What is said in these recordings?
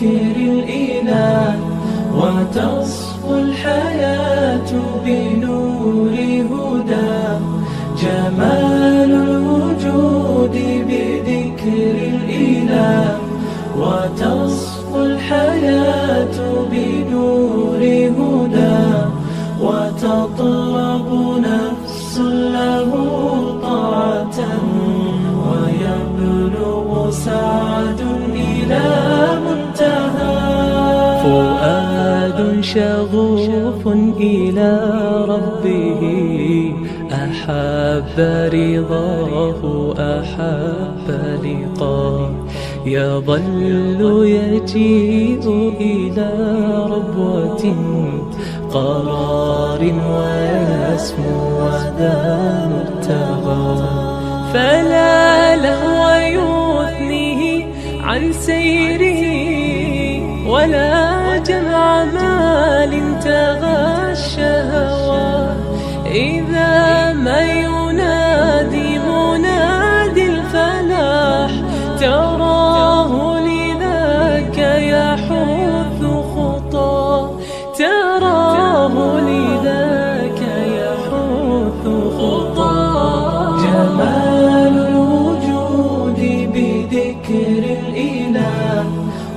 بذكر الإله، وتصفو الحياة بنور هداه. جمال الوجود بذكر الإله، وتصفو الحياة بنور هداه. وتطلب نفس له طاعة، ويبلغ سعد إلى منتهى. فؤاد شغوف إلى ربه، أحب رضاه أحب لقاه. يظل يجيء إلى ربوة قرار، ويسمو وذا مبتغى. فلا لهو يثنيه عن سيره، ولا جمع مال تغى الشهوات. إذا ما ينادي منادي الفلاح، تراه لذاك يحث خطاه. تراه لذاك يحث خطاه. جمال الوجود بذكر الإله،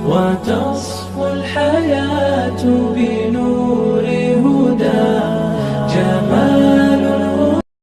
وتصفو الحياة بنور